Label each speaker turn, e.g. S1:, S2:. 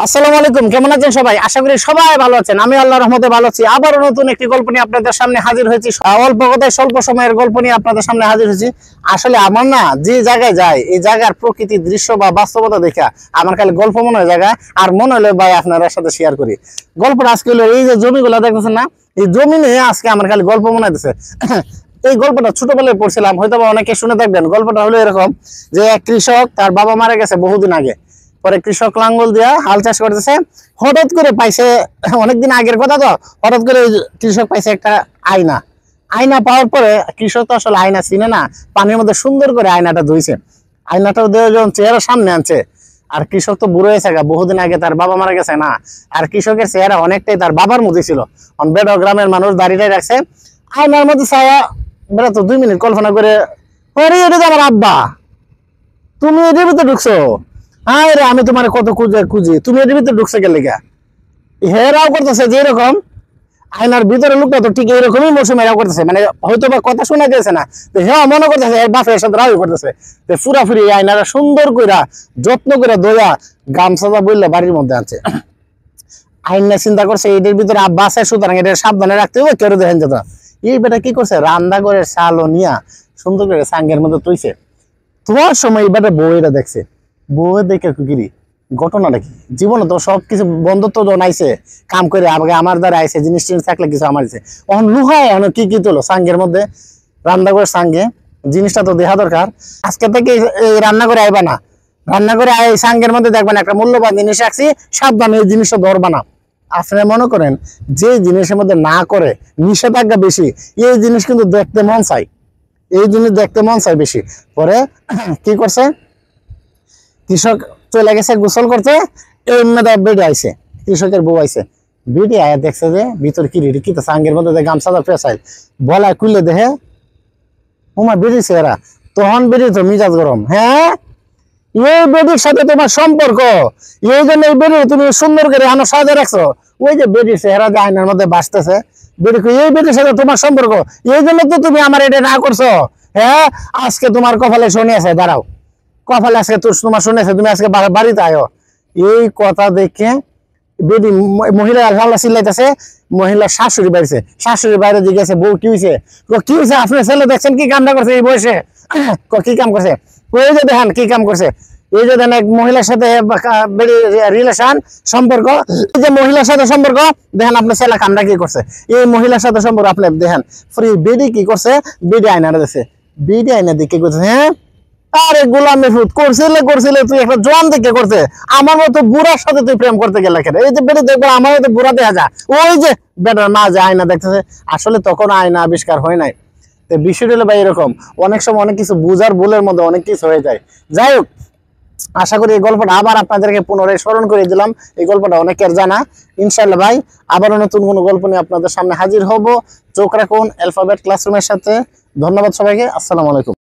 S1: আসসালামু আলাইকুম, কেমন আছেন সবাই? আশা করি সবাই ভালো আছেন। আমি আল্লাহর রহমতে ভালো আছি। আবারও নতুন একটি গল্প নিয়ে আপনাদের সামনে হাজির হয়েছি। অল্প কথায় স্বল্প সময়ের গল্প নিয়ে আপনাদের সামনে হাজির হয়েছি। আসলে আমার না যে জায়গায় যাই, এই জায়গার প্রকৃতির দৃশ্য বা বাস্তবতা দেখা আমার খালি গল্প মনে হয় জায়গা, আর মনে হলে ভাই আপনাদের সাথে শেয়ার করি। গল্পটা আজকে হলো এই যে জমিগুলো দেখতেছেন না, এই জমি নিয়ে আজকে আমার খালি গল্প মনে হইতেছে। এই গল্পটা ছোটবেলায় পড়ছিলাম, হয়তো বা অনেকে শুনে থাকবেন। গল্পটা হলো এরকম যে এক কৃষক, তার বাবা মারা গেছে বহুদিন আগে। পরে কৃষক লাঙ্গল দিয়া হাল চাষ করতেছে, হঠাৎ করে পাইছে, অনেকদিন আগের কথা তো, হঠাৎ করে কৃষক পাইছে একটা আয়না। আয়না পাওয়ার পরে কৃষক তো আসলে আয়না চিনে না, পানির মধ্যে সুন্দর করে আয়নাটা ধুইছে। আয়নাটা যখন চেহারা সামনে আনছে, আর কৃষক তো বুড়ো হয়েছে, বহুদিন আগে তার বাবা মারা গেছে না, আর কৃষকের চেহারা অনেকটাই তার বাবার মধ্যে ছিল। বেটা গ্রামের মানুষ দাঁড়িয়ে রাখছে, আয়নার মধ্যে ছায়া। বেটা তো 2 মিনিট কল্পনা করে, আরে এটা তো আমার আব্বা, তুমি এটার ভিতরে ঢুকছো? আরে আমি তোমার কত খুঁজি, তুমি এর ভিতরে ঢুকছে গেলে গা। হেরাও করতেছে যে এরকম আয়নার ভিতরে লোকটা তো ঠিক এরকমই মৌসুমে এরাও করতেছে, মানে হয়তো বা কথা শোনা গেছে না, হ্যাঁ মনে করতেছে বাপের সাথে রাও করতেছে। পুরাপুরি আয়নাটা সুন্দর করে যত্ন করে দোয়া গামছাটা বললে বাড়ির মধ্যে আছে। আয়না চিন্তা করছে এদের ভিতরে আব্বা আছে, সুতরাং এটা সাবধানে রাখতে হবে, কেউ দেখেন যেত। এই বেটা কি করছে, রান্না করে চালও নিয়া সুন্দর করে সাঙ্গের মধ্যে তুইছে। তোমার সময় এবারে বউয়েরা দেখছে, বউ দেখে গিরি ঘটনাটা কি, জীবনে তো সবকিছু বন্ধুত্ব জানাইছে, কাম করে আগে আমার দ্বারা আইসে, জিনিস টিনিস থাকলে কিছু আমার অন লুহায় এখন কি কি তোলো সাঙ্গের মধ্যে, রান্না করে সাঙ্গে জিনিসটা তো দেখা দরকার। আজকে থেকে রান্না করে আইবা না, রান্না করে আই সাঙ্গের মধ্যে দেখবেন একটা মূল্যবান জিনিস রাখছি, সাবধানে এই জিনিসটা ধরবা না। আপনারা মনে করেন যে জিনিসের মধ্যে না করে নিষেধাজ্ঞা বেশি, এই জিনিস কিন্তু দেখতে মন চাই, এই জিনিস দেখতে মন চাই বেশি। পরে কি করছে, কৃষক চলে গেছে গোসল করতে, বেডে আইছে, কৃষকের বউ আইছে, বেডে আয়া দেখছে যে ভিতর কি রেডি কি তো সাঙ্গের মধ্যে গামছা পেঁচাইল, বলা খুললে দেখে ওমা বেরিয়েছে এরা। তখন বেরিয়ে তো মিজাজ গরম, হ্যাঁ এই বেডির সাথে তোমার সম্পর্ক, এই জন্য এই বেডি তুমি সুন্দর করে আনো সাজে রাখছো। ওই যে বেরিয়েছে এরা যে আয়নার মধ্যে বাঁচতেছে, বেডি এই বেডির সাথে তোমার সম্পর্ক, এই জন্য তো তুমি আমার এটা না করছো। হ্যাঁ আজকে তোমার কপালে শনি আছে, দাঁড়াও কপালে আজকে তোমার শুনেছে, তুমি আজকে বাড়িতে আয়ো। এই কথা দেখে বেডি মহিলা আল্লাহ চিল্লাইতেছে, মহিলা শাশুড়ি বাইরেছে, শাশুড়ি বাইরে জিজ্ঞাসা বউ কি হয়েছে, কি হয়েছে আপনার ছেলে দেখছেন কি কামটা করছে এই বয়সে, কি কাম করছে, ওই যে দেখেন কি কাম করছে, এই যে দেখেন এক মহিলার সাথে রিলেশন সম্পর্ক, এই যে মহিলার সাথে সম্পর্ক দেখেন আপনার ছেলে কামটা কি করছে, এই মহিলার সাথে সম্পর্ক আপনি দেখেন। ফ্রি বেডি কি করছে, বেডি আয়নাটা দিচ্ছে, বেডি আয়না দিকে করছে, হ্যাঁ আরে গোলামি ফুট করছিলে তুই একটা জোয়ান থেকে করছে, আমার মতো বুড়ার সাথে তুই প্রেম করতে গেলে কেন? এই যে বেটা দেখবো আমার মতো বুড়া দেখা যা, ওই যে বেটার মা যে আয়না দেখতেছে, আসলে তখন আয়না আবিষ্কার হয় নাই। তো বিষয়টা হলো ভাই এরকম, অনেক সময় অনেক কিছু বুঝার ভুলের মধ্যে অনেক কিছু হয়ে যায়। যাই হোক, আশা করি এই গল্পটা আবার আপনাদেরকে পুনরায় স্মরণ করে দিলাম। এই গল্পটা অনেকের জানা, ইনশাল্লাহ ভাই আবারও নতুন কোনো গল্প নিয়ে আপনাদের সামনে হাজির হব। চোখ রাখুন অ্যালফাবেট ক্লাসরুমের সাথে। ধন্যবাদ সবাইকে, আসসালামু আলাইকুম।